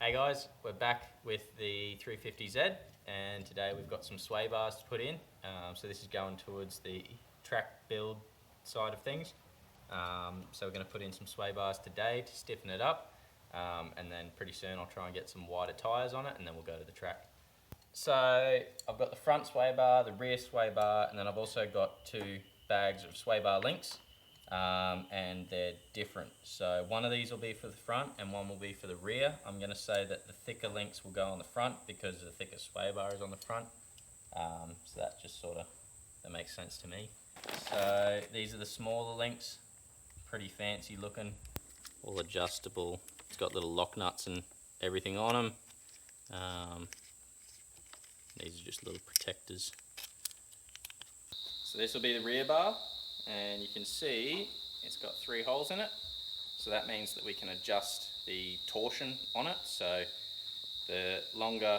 Hey guys, we're back with the 350Z and today we've got some sway bars to put in. So this is going towards the track build side of things. So we're going to put in some sway bars today to stiffen it up, and then pretty soon I'll try and get some wider tyres on it and then we'll go to the track. So I've got the front sway bar, the rear sway bar, and then I've also got 2 bags of sway bar links. And they're different. So one of these will be for the front and one will be for the rear. I'm going to say that the thicker links will go on the front because the thicker sway bar is on the front. So that just that makes sense to me. So these are the smaller links, pretty fancy looking, all adjustable. It's got little lock nuts and everything on them. These are just little protectors. So this will be the rear bar. And you can see it's got 3 holes in it, so that means that we can adjust the torsion on it. So the longer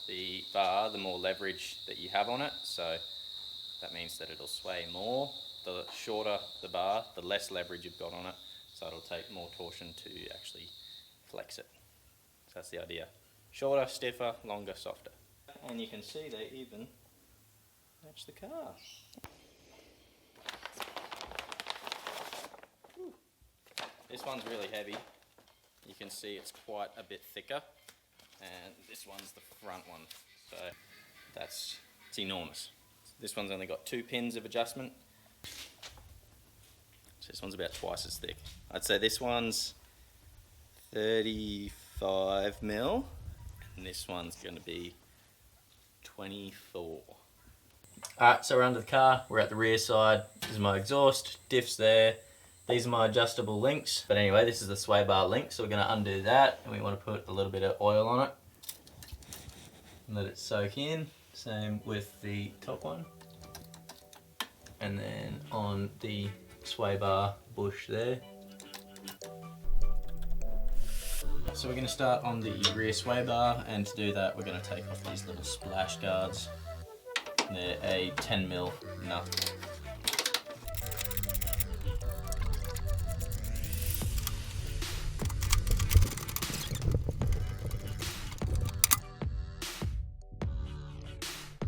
the bar, the more leverage that you have on it, so that means that it'll sway more. The shorter the bar, the less leverage you've got on it, so it'll take more torsion to actually flex it. So that's the idea. Shorter, stiffer, longer, softer. And you can see they even match the car. This one's really heavy. You can see it's quite a bit thicker, and this one's the front one, so it's enormous. This one's only got 2 pins of adjustment, so this one's about twice as thick. I'd say this one's 35 mil, and this one's going to be 24. Alright, so we're under the car, we're at the rear side. This is my exhaust, diff's there. These are my adjustable links, but anyway, this is the sway bar link, so we're going to undo that, and we want to put a little bit of oil on it and let it soak in. Same with the top one, and then on the sway bar bush there. So we're going to start on the rear sway bar, and to do that we're going to take off these little splash guards. They're a 10 mil nut.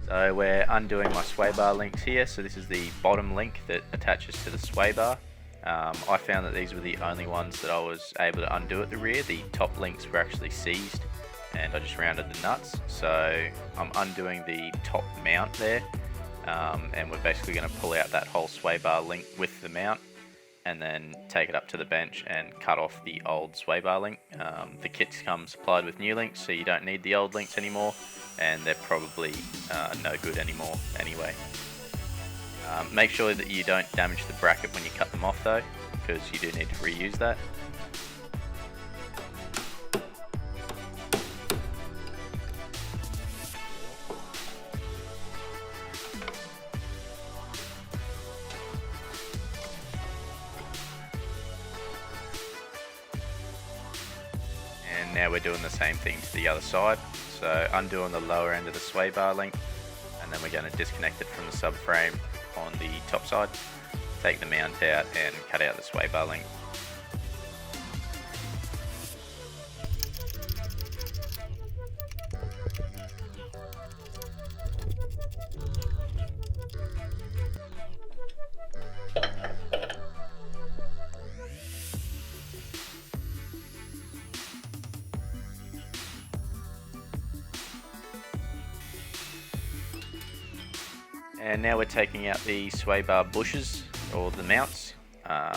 So we're undoing my sway bar links here. So this is the bottom link that attaches to the sway bar. I found that these were the only ones that I was able to undo at the rear. The top links were actually seized, and I just rounded the nuts. So I'm undoing the top mount there, and we're basically going to pull out that whole sway bar link with the mount, and then take it up to the bench and cut off the old sway bar link. The kits come supplied with new links, so you don't need the old links anymore, and they're probably no good anymore anyway. Make sure that you don't damage the bracket when you cut them off though, because you do need to reuse that. And now we're doing the same thing to the other side. So undoing the lower end of the sway bar link, and then we're going to disconnect it from the subframe on the top side, take the mount out and cut out the sway bar link. And now we're taking out the sway bar bushes, or the mounts,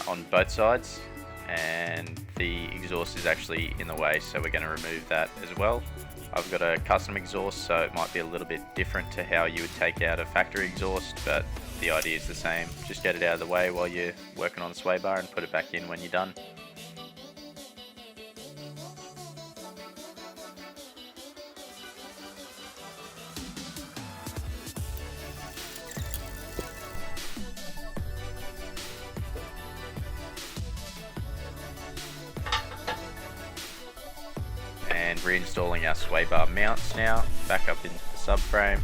on both sides, and the exhaust is actually in the way, so we're going to remove that as well. I've got a custom exhaust, so it might be a little bit different to how you would take out a factory exhaust, but the idea is the same. Just get it out of the way while you're working on the sway bar and put it back in when you're done. And reinstalling our sway bar mounts now, back up into the subframe.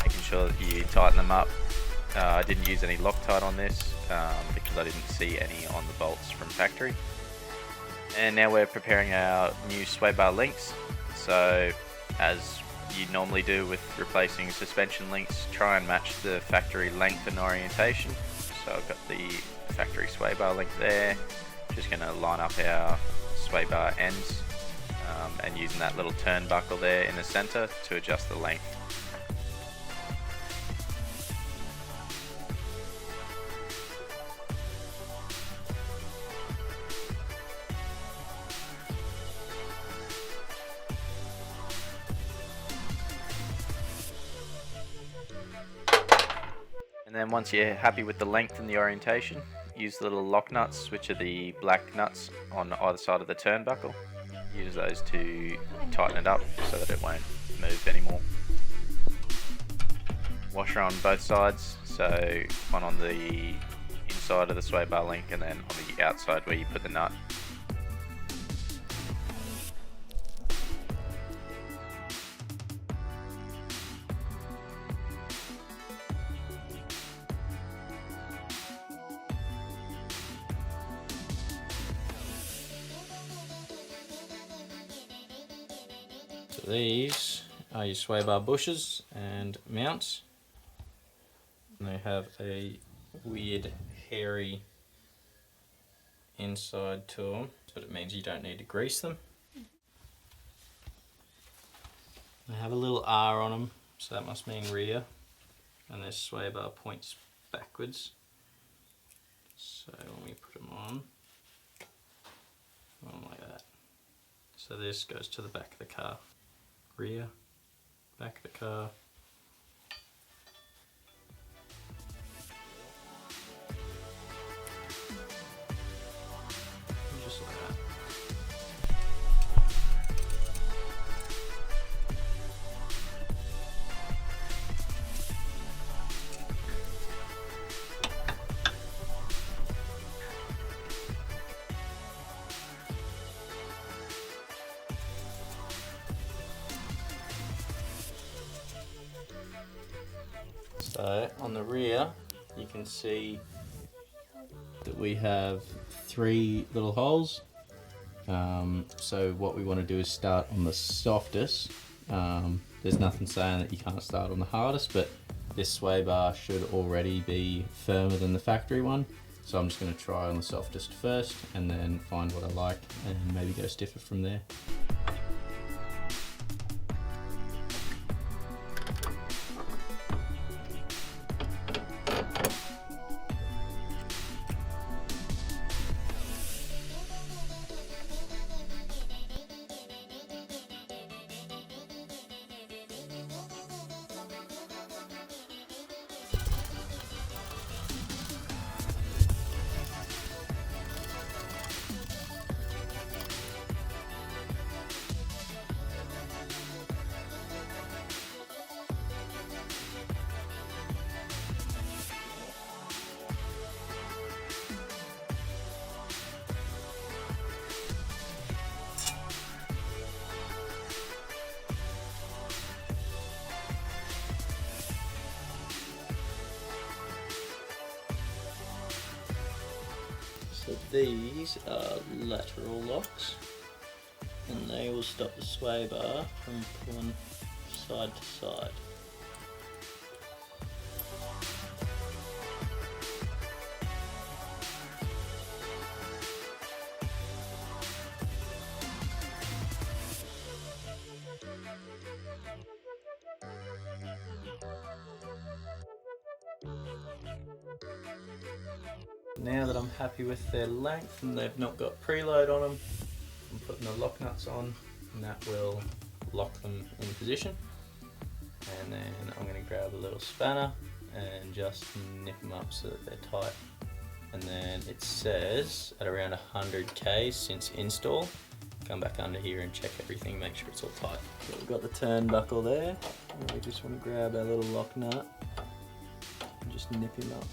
Making sure that you tighten them up I didn't use any Loctite on this because I didn't see any on the bolts from factory. And now we're preparing our new sway bar links. So as you normally do with replacing suspension links, try and match the factory length and orientation. So I've got the factory sway bar link there. Just going to line up our sway bar ends and using that little turnbuckle there in the center to adjust the length. And then once you're happy with the length and the orientation, use the little lock nuts, which are the black nuts on either side of the turnbuckle. Use those to tighten it up so that it won't move anymore. Washer on both sides, so one on the inside of the sway bar link and then on the outside where you put the nut. So these are your sway bar bushes and mounts. And they have a weird hairy inside to them, but it means you don't need to grease them. They have a little R on them, so that must mean rear, and their sway bar points backwards. So when we put them on like that. So this goes to the back of the car. Rear, back of the car. Just like that. So on the rear you can see that we have 3 little holes. So what we want to do is start on the softest. There's nothing saying that you can't start on the hardest, but this sway bar should already be firmer than the factory one. So I'm just going to try on the softest first and then find what I like and maybe go stiffer from there. So these are lateral locks, and they will stop the sway bar from pulling side to side. Now that I'm happy with their length and they've not got preload on them, I'm putting the lock nuts on, and that will lock them in position. And then I'm going to grab a little spanner and just nip them up so that they're tight. And then it says at around 100k since install, come back under here and check everything, make sure it's all tight. So we've got the turnbuckle there, and we just want to grab our little lock nut and just nip him up.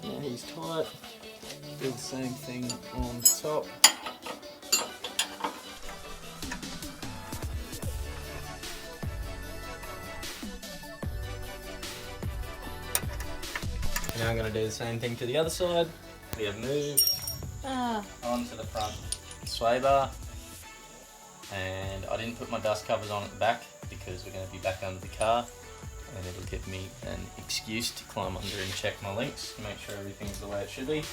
Now he's tight, do the same thing on top. Now I'm going to do the same thing to the other side. We have moved Ah, onto the front sway bar, and I didn't put my dust covers on at the back because we're going to be back under the car, and it'll give me an excuse to climb under and check my links, make sure everything's the way it should be.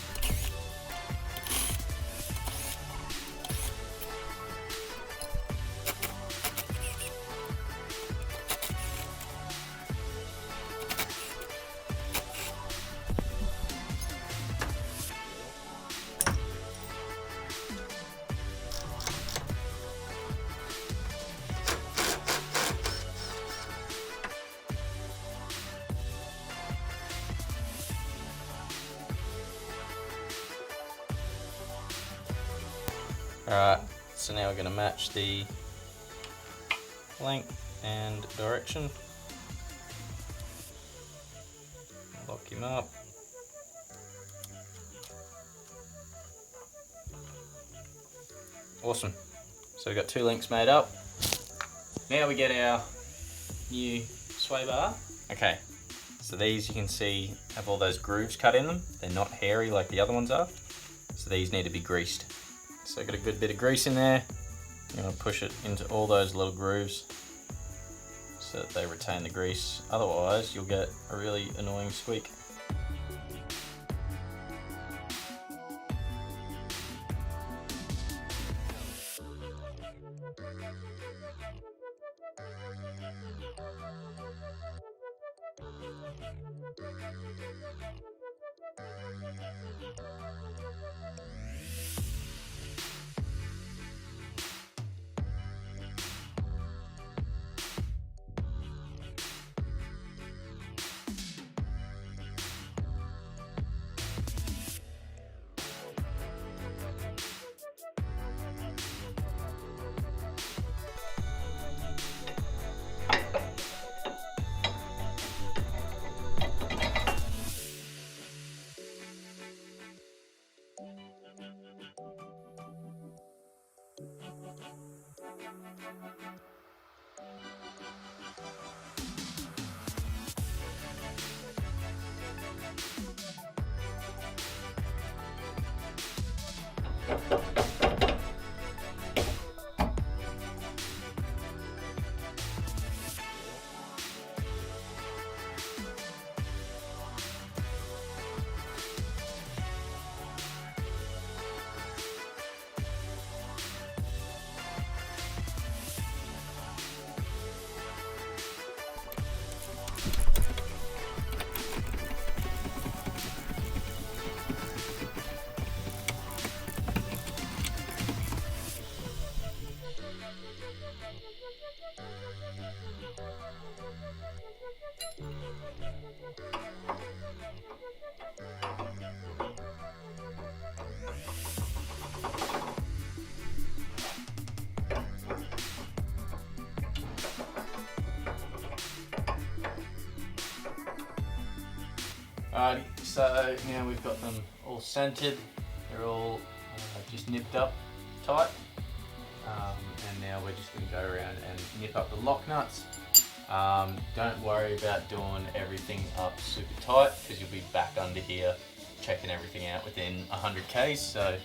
Alright, so now we're going to match the length and direction. Lock him up. Awesome. So we've got 2 links made up. Now we get our new sway bar. Okay, so these you can see have all those grooves cut in them. They're not hairy like the other ones are. So these need to be greased. So got a good bit of grease in there. I'm going to push it into all those little grooves so that they retain the grease. Otherwise you'll get a really annoying squeak. Alrighty, so now we've got them all centered, they're all just nipped up tight, and now we're just going to go around and nip up the lock nuts. Don't worry about doing everything up super tight because you'll be back under here checking everything out within 100 k's, so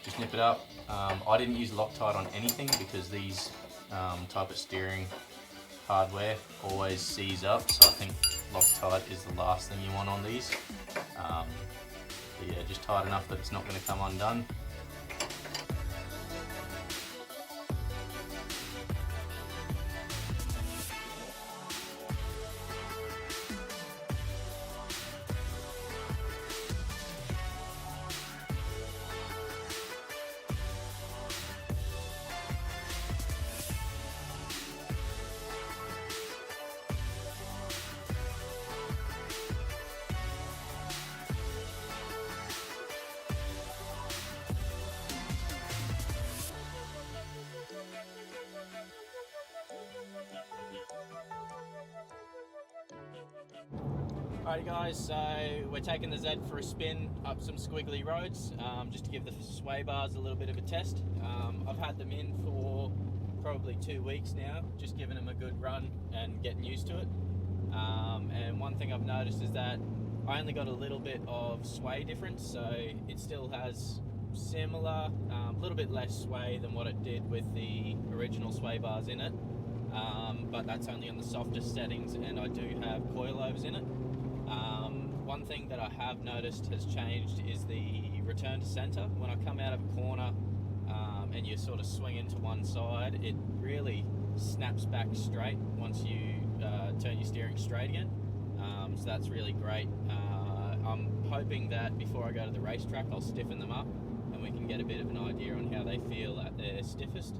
just nip it up. I didn't use Loctite on anything because these type of steering hardware always seize up, so I think Loctite is the last thing you want on these. But yeah, just tight enough that it's not going to come undone. Alrighty guys, so we're taking the Z for a spin up some squiggly roads, just to give the sway bars a little bit of a test. I've had them in for probably 2 weeks now, just giving them a good run and getting used to it. And one thing I've noticed is that I only got a little bit of sway difference, so it still has similar, a little bit less sway than what it did with the original sway bars in it, but that's only on the softest settings, and I do have coilovers in it. One thing that I have noticed has changed is the return to center. When I come out of a corner and you sort of swing into one side, it really snaps back straight once you turn your steering straight again. So that's really great. I'm hoping that before I go to the racetrack I'll stiffen them up and we can get a bit of an idea on how they feel at their stiffest.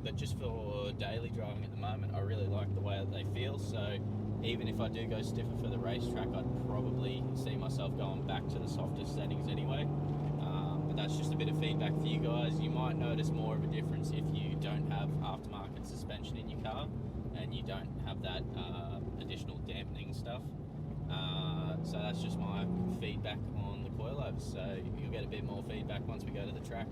But just for daily driving at the moment, I really like the way that they feel, so even if I do go stiffer for the racetrack, I'd probably see myself going back to the softest settings anyway. But that's just a bit of feedback for you guys. You might notice more of a difference if you don't have aftermarket suspension in your car and you don't have that additional dampening stuff. So that's just my feedback on the coilovers. So you'll get a bit more feedback once we go to the track.